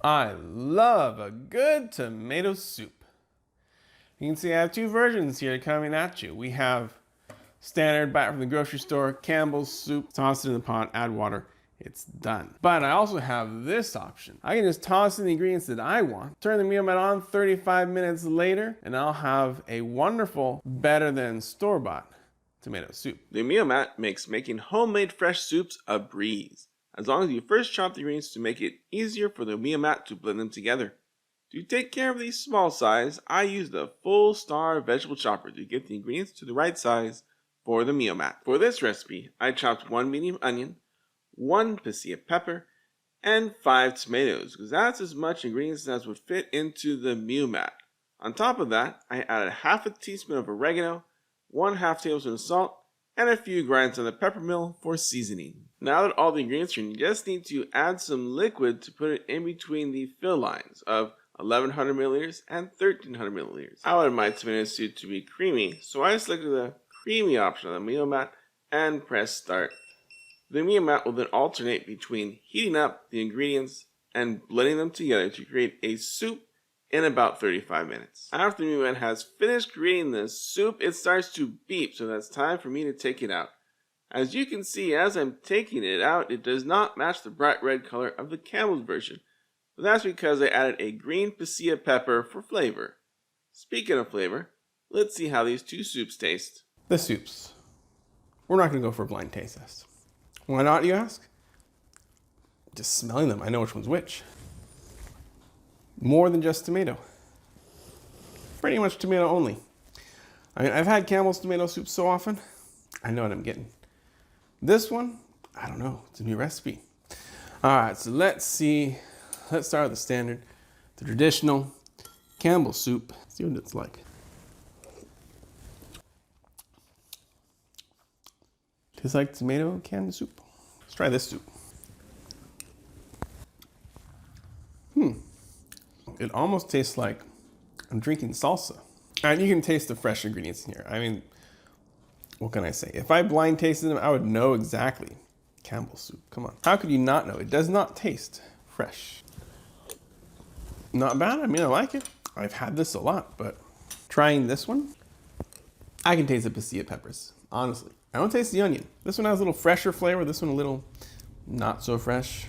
I love a good tomato soup. You can see I have two versions here coming at you. We have standard buy it from the grocery store, Campbell's soup, toss it in the pot, add water, it's done. But I also have this option. I can just toss in the ingredients that I want, turn the MioMat on 35 minutes later, and I'll have a wonderful, better than store-bought tomato soup. The MioMat makes making homemade fresh soups a breeze, as long as you first chop the ingredients to make it easier for the MioMat to blend them together. To take care of these small size, I use the Fullstar vegetable chopper to get the ingredients to the right size for the MioMat. For this recipe, I chopped 1 medium onion, 1 pasilla pepper, and 5 tomatoes, because that's as much ingredients as would fit into the MioMat. On top of that, I added half a teaspoon of oregano, 1/2 tablespoon of salt, and a few grinds on the pepper mill for seasoning. Now that all the ingredients are in, you just need to add some liquid to put it in between the fill lines of 1100 milliliters and 1300 milliliters. I wanted my tomato soup to be creamy, so I selected the creamy option on the MioMat and press start. The MioMat will then alternate between heating up the ingredients and blending them together to create a soup in about 35 minutes. After the MioMat has finished creating the soup, it starts to beep, so that's time for me to take it out. As you can see, as I'm taking it out, it does not match the bright red color of the Campbell's version, but that's because I added a green pasilla pepper for flavor. Speaking of flavor, let's see how these two soups taste. The soups. We're not going to go for a blind taste test. Why not, you ask? Just smelling them, I know which one's which. More than just tomato. Pretty much tomato only. I mean, I've had Campbell's tomato soup so often, I know what I'm getting. This one, I don't know, it's a new recipe. All right, so let's see. Let's start with the standard, the traditional Campbell's soup. See what it's like. Tastes like tomato canned soup. Let's try this soup. It almost tastes like I'm drinking salsa. And you can taste the fresh ingredients in here. I mean, what can I say? If I blind tasted them, I would know exactly. Campbell's soup, come on. How could you not know? It does not taste fresh. Not bad, I mean, I like it. I've had this a lot, but trying this one, I can taste the pasilla peppers, honestly. I don't taste the onion. This one has a little fresher flavor, this one a little not so fresh.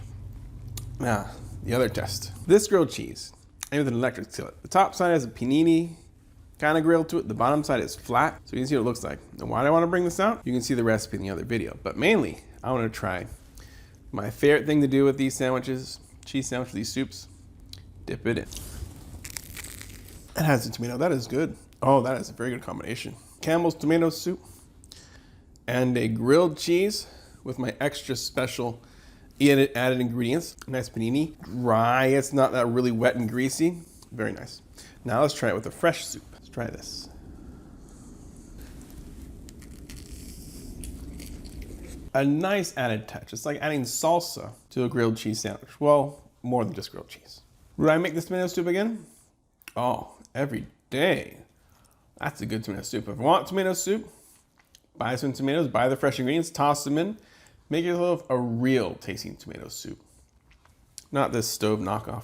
The other test. This grilled cheese, and with an electric skillet. The top side has a panini kind of grill to it. The bottom side is flat, so you can see what it looks like. Now, why do I want to bring this out? You can see the recipe in the other video, but mainly, I want to try my favorite thing to do with these sandwiches, cheese sandwich, these soups, dip it in. It has the tomato, that is good. Oh, that is a very good combination. Campbell's tomato soup and a grilled cheese with my extra special added ingredients. Nice panini, dry, it's not that really wet and greasy. Very nice. Now let's try it with a fresh soup. Let's try this. A nice added touch. It's like adding salsa to a grilled cheese sandwich. Well, more than just grilled cheese. Would I make this tomato soup again? Oh, every day. That's a good tomato soup. If you want tomato soup, buy some tomatoes, buy the fresh ingredients, toss them in, make yourself a real tasting tomato soup. Not this stove knockoff.